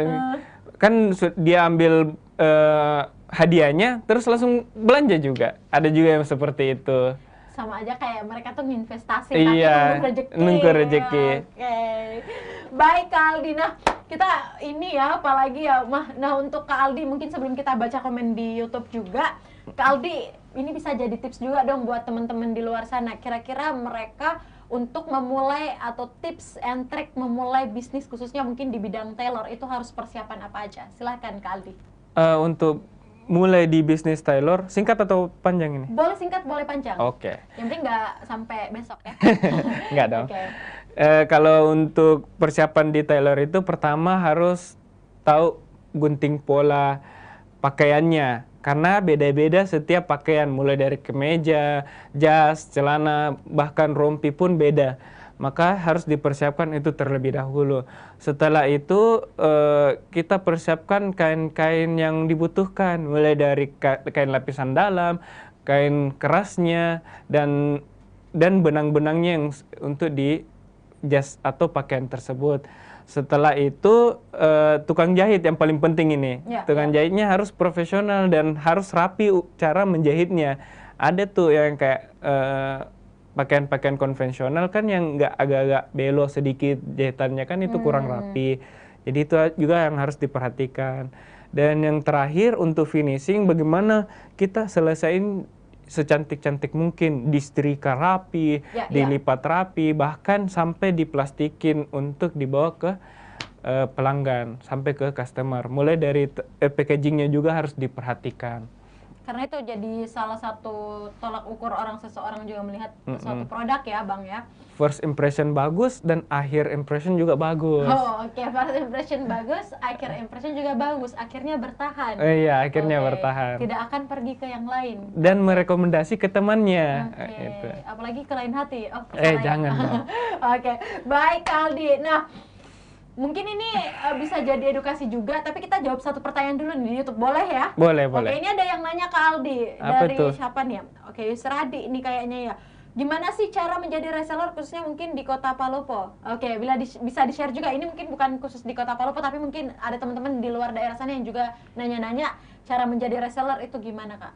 Kan dia ambil hadiahnya terus langsung belanja juga. Ada juga yang seperti itu. Sama aja kayak mereka tuh nginvestasi, Iya, tapi nunggu rezeki. Oke. Baik Kak Aldi, nah kita ini ya apalagi ya, nah untuk Kak Aldi mungkin sebelum kita baca komen di YouTube juga, Kak Aldi ini bisa jadi tips juga dong buat teman-teman di luar sana. Kira-kira mereka untuk memulai atau tips and trick memulai bisnis khususnya mungkin di bidang tailor itu harus persiapan apa aja? Silahkan Kak Aldi. Untuk mulai di bisnis tailor, singkat atau panjang ini? Boleh singkat, boleh panjang. Oke. Yang penting nggak sampai besok ya. Nggak dong. Oke. Kalau untuk persiapan di tailor itu pertama harus tahu gunting pola pakaiannya. Karena beda-beda setiap pakaian, mulai dari kemeja, jas, celana, bahkan rompi pun beda. Maka harus dipersiapkan itu terlebih dahulu. Setelah itu kita persiapkan kain-kain yang dibutuhkan, mulai dari kain lapisan dalam, kain kerasnya, dan benang-benangnya yang untuk di jas atau pakaian tersebut. Setelah itu tukang jahit yang paling penting ini. Tukang jahitnya harus profesional dan harus rapi cara menjahitnya. Ada tuh yang kayak pakaian-pakaian konvensional kan yang nggak agak-agak belok sedikit jahitannya kan itu kurang rapi. Jadi itu juga yang harus diperhatikan. Dan yang terakhir untuk finishing, bagaimana kita selesaiin secantik-cantik mungkin, disetrika rapi, dilipat rapi, bahkan sampai diplastikin untuk dibawa ke pelanggan, sampai ke customer. Mulai dari packagingnya juga harus diperhatikan. Karena itu jadi salah satu tolak ukur seseorang juga melihat suatu produk ya Bang ya. First impression bagus dan akhir impression juga bagus. Oh oke, first impression bagus, akhir impression juga bagus, akhirnya bertahan. Iya, akhirnya Oke, bertahan. tidak akan pergi ke yang lain. Dan merekomendasi ke temannya. Oke, Gitu. apalagi ke lain hati. Oh, salah ya? Jangan dong. Oke, baik Kak Aldi. Nah, mungkin ini bisa jadi edukasi juga, tapi kita jawab satu pertanyaan dulu nih di YouTube, boleh ya? Boleh, boleh. Oke, ini ada yang nanya ke Aldi. Apa Dari tuh? siapa nih? Oke, Yusradi ini kayaknya ya. Gimana sih cara menjadi reseller khususnya mungkin di Kota Palopo? Oke, bisa di-share juga. Ini mungkin bukan khusus di Kota Palopo, tapi mungkin ada teman-teman di luar daerah sana yang juga nanya-nanya cara menjadi reseller itu gimana, Kak?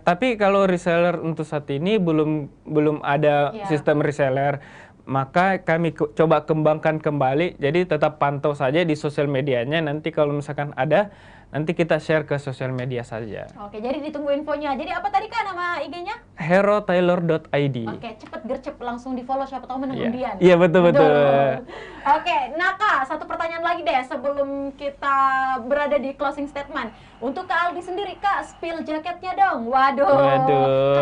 Tapi kalau reseller untuk saat ini belum ada Iya. sistem reseller, maka kami coba kembangkan kembali. Jadi tetap pantau saja di sosial medianya. Nanti kalau misalkan ada, nanti kita share ke sosial media saja. Oke, jadi ditunggu infonya. Jadi apa tadi Kak nama IG-nya? herotaylor.id. Oke, cepet gercep langsung di follow, siapa tahu menang Iya. undian. Iya, betul. Oke, nah Kak, satu pertanyaan lagi deh sebelum kita berada di closing statement. Untuk Kak Aldi sendiri Kak, spill jaketnya dong. Waduh.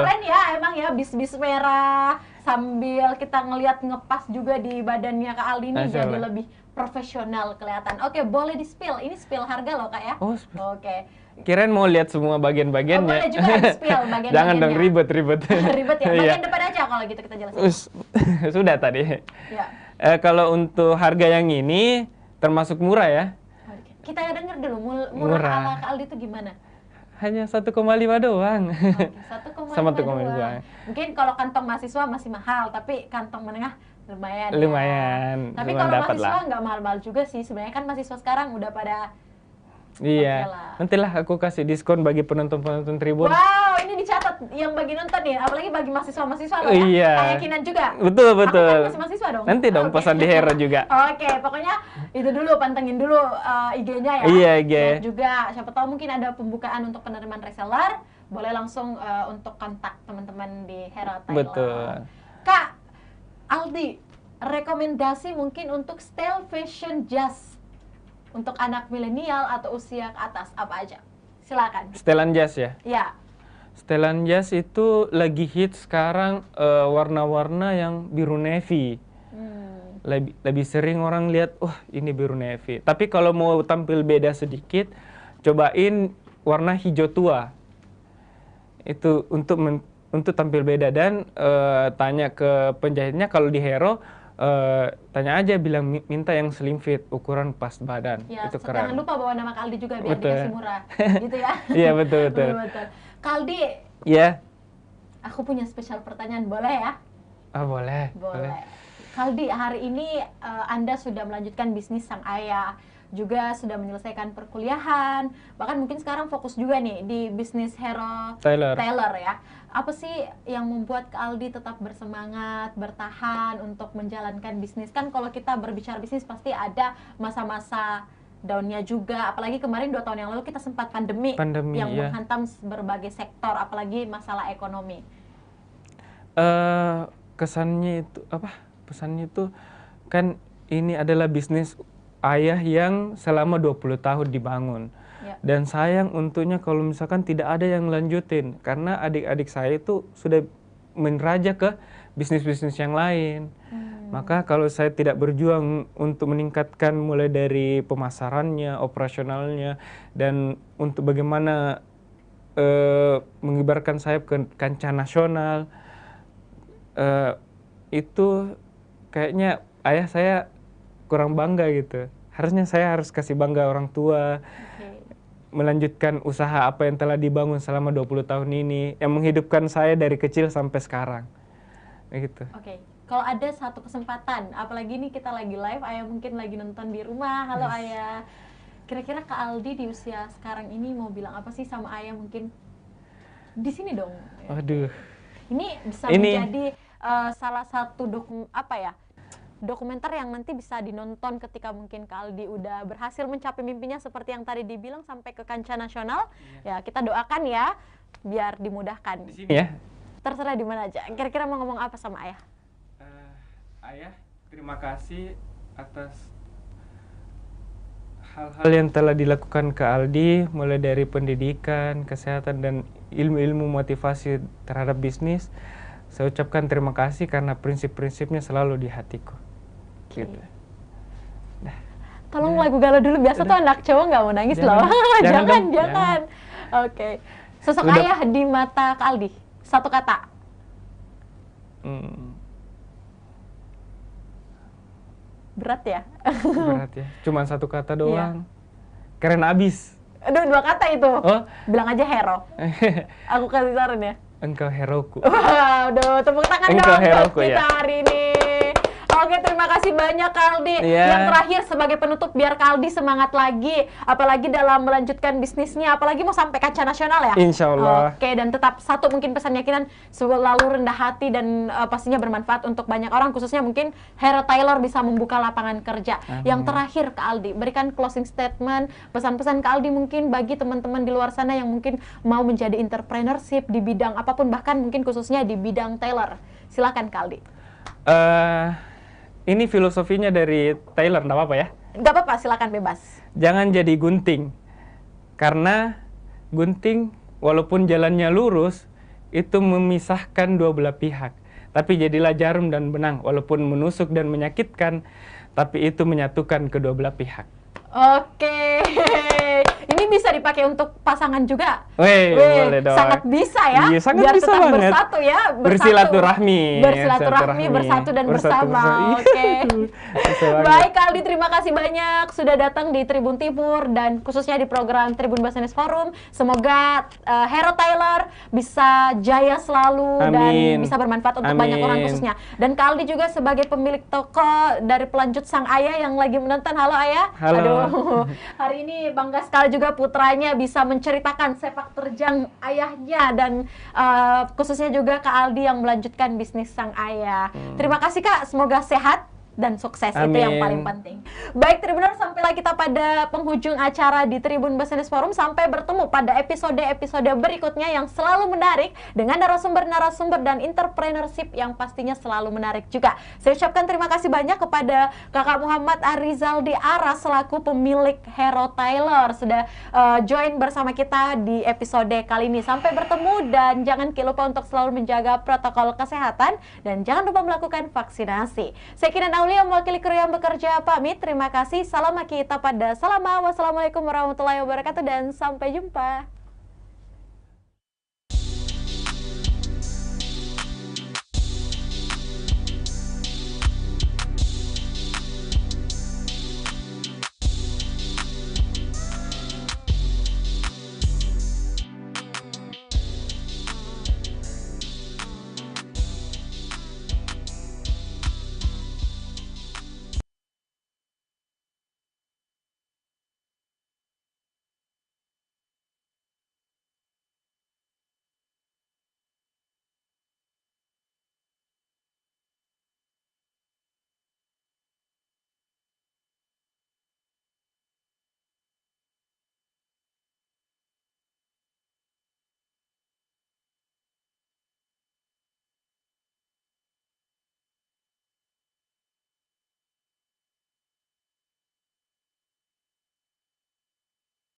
Keren ya emang ya, bis-bis merah sambil kita ngelihat ngepas juga di badannya Kak Aldi ini Masya jadi Allah. lebih profesional kelihatan. Oke, boleh di spill. Ini spill harga loh Kak ya. Oh, spill. Oke. Kirain mau lihat semua bagian-bagiannya. Oh, boleh juga di-spill bagian-bagiannya. Jangan dong, ribet. Ribet ya. Iya. Bagian depan aja kalau gitu kita jelasin. Sudah tadi. Ya. Kalau untuk harga yang ini termasuk murah ya. Oke. Kita denger dulu murah Murah. ala Kak Aldi itu gimana? Hanya 1,5 doang. Oke, 1,5 Sama 1,5 doang. doang. Mungkin kalau kantong mahasiswa masih mahal, tapi kantong menengah lumayan. Lumayan, Ya. Tapi lumayan kalau dapat mahasiswa lah. nggak mahal-mahal juga sih. Sebenarnya kan mahasiswa sekarang udah pada Iya. Oke lah. Nantilah aku kasih diskon bagi penonton-penonton Tribun. wow, ini dicatat yang bagi nonton ya, apalagi bagi mahasiswa-mahasiswa loh ya. Iya. Keyakinan juga. Betul. Aku kan masih mahasiswa dong. Nanti dong Oke. pesan di Hero juga. Oke, pokoknya itu dulu, pantengin dulu IG-nya ya. Iya, IG. Lihat juga, siapa tahu mungkin ada pembukaan untuk penerimaan reseller, boleh langsung untuk kontak teman-teman di Hera Thailand. Betul. Kak Aldi, rekomendasi mungkin untuk style fashion jazz untuk anak milenial atau usia ke atas apa aja? Silakan. Setelan jas ya. Ya. Setelan jas itu lagi hit sekarang warna-warna yang biru navy. Lebih sering orang lihat, ini biru navy. Tapi kalau mau tampil beda sedikit, cobain warna hijau tua. Itu untuk tampil beda dan tanya ke penjahitnya kalau di Hero, tanya aja bilang minta yang slim fit, ukuran pas badan. Ya, itu jangan keren. lupa bawa nama Kaldi juga biar Betul. dikasih murah, gitu ya. Iya, betul. Kaldi, Iya. aku punya spesial pertanyaan, boleh ya? Boleh. Boleh. Kaldi, hari ini Anda sudah melanjutkan bisnis sang ayah, juga sudah menyelesaikan perkuliahan, bahkan mungkin sekarang fokus juga nih di bisnis Hero Taylor. ya. Apa sih yang membuat Kak Aldi tetap bersemangat, bertahan untuk menjalankan bisnis? Kan kalau kita berbicara bisnis pasti ada masa-masa down-nya juga, apalagi kemarin 2 tahun yang lalu kita sempat pandemi yang ya. menghantam berbagai sektor, apalagi masalah ekonomi. Kesannya itu pesannya itu kan ini adalah bisnis ayah yang selama 20 tahun dibangun. Ya. Dan sayang untuknya kalau misalkan tidak ada yang lanjutin, karena adik-adik saya itu sudah meneraja ke bisnis-bisnis yang lain. Maka kalau saya tidak berjuang untuk meningkatkan mulai dari pemasarannya, operasionalnya, dan untuk bagaimana mengibarkan sayap ke kancah nasional, itu kayaknya ayah saya kurang bangga gitu. Harusnya saya harus kasih bangga orang tua, melanjutkan usaha apa yang telah dibangun selama 20 tahun ini, yang menghidupkan saya dari kecil sampai sekarang. Gitu. Oke. Kalau ada satu kesempatan, apalagi ini kita lagi live, ayah mungkin lagi nonton di rumah, halo ayah. Kira-kira Kak Aldi di usia sekarang ini mau bilang apa sih sama ayah mungkin? Di sini dong. Aduh. Ini bisa menjadi salah satu dokumenter yang nanti bisa dinonton ketika mungkin Kak Aldi udah berhasil mencapai mimpinya seperti yang tadi dibilang sampai ke kancah nasional. Ya, kita doakan ya biar dimudahkan. Di sini ya. Terserah di mana aja. Kira-kira mau ngomong apa sama ayah? Ayah, terima kasih atas hal-hal yang telah dilakukan ke Aldi, mulai dari pendidikan, kesehatan, dan ilmu-ilmu motivasi terhadap bisnis, saya ucapkan terima kasih karena prinsip-prinsipnya selalu di hatiku. Gitu. Tolong lagu galau dulu, biasa tuh anak cowok nggak mau nangis loh. Jangan. Oke. Sosok ayah di mata Kak Aldi, satu kata. Berat ya? Berat ya, cuma satu kata doang. Keren abis. Aduh, 2 kata itu. Oh? Bilang aja hero. Aku kasih saran ya. Engkau heroku. Waduh, tepuk tangan Engkau dong buat heroku, kita ya. hari ini. Oke, terima kasih banyak Kak Aldi. Iya. Yang terakhir sebagai penutup biar Kak Aldi semangat lagi, apalagi dalam melanjutkan bisnisnya, apalagi mau sampai kancah nasional ya. Insya Allah. Oke, dan tetap satu mungkin pesannya Kinan selalu rendah hati dan pastinya bermanfaat untuk banyak orang, khususnya mungkin Hero Tailor bisa membuka lapangan kerja. Yang terakhir Kak Aldi, berikan closing statement, pesan-pesan Kak Aldi mungkin bagi teman-teman di luar sana yang mungkin mau menjadi entrepreneurship di bidang apapun, bahkan mungkin khususnya di bidang tailor. Silakan Kak Aldi. Ini filosofinya dari Tailor, nggak apa-apa ya? Nggak apa-apa, silakan bebas. Jangan jadi gunting, karena gunting walaupun jalannya lurus itu memisahkan dua belah pihak. Tapi jadilah jarum dan benang, walaupun menusuk dan menyakitkan, tapi itu menyatukan kedua belah pihak. Oke, ini bisa dipakai untuk pasangan juga. Boleh dong. Sangat bisa ya. Iya, sangat biar bisa tetap banget. bersatu ya. Bersilaturahmi. Bersatu dan bersama. Oke. Baik Kak Aldi, terima kasih banyak sudah datang di Tribun Timur dan khususnya di program Tribun Business Forum. Semoga Hero Tailor bisa jaya selalu dan bisa bermanfaat untuk banyak orang khususnya. Dan Kak Aldi juga sebagai pemilik toko dari pelanjut sang ayah yang lagi menonton. Halo Ayah. Halo. Aduh. Hari ini bangga sekali juga putranya bisa menceritakan sepak terjang ayahnya dan khususnya juga Kak Aldi yang melanjutkan bisnis sang ayah. Terima kasih Kak, semoga sehat dan sukses. Amin. Itu yang paling penting. Baik Tribuners, sampailah kita pada penghujung acara di Tribun Business Forum. Sampai bertemu pada episode-episode berikutnya yang selalu menarik dengan narasumber-narasumber dan entrepreneurship yang pastinya selalu menarik juga. Saya ucapkan terima kasih banyak kepada Kakak Muhammad Arizaldi Ara selaku pemilik Hero Tailor sudah join bersama kita di episode kali ini. Sampai bertemu dan jangan lupa untuk selalu menjaga protokol kesehatan dan jangan lupa melakukan vaksinasi. Saya Kinan Aulia mewakili kru yang bekerja pamit. Terima kasih. Salam kita pada Salama. Wassalamualaikum warahmatullahi wabarakatuh dan sampai jumpa.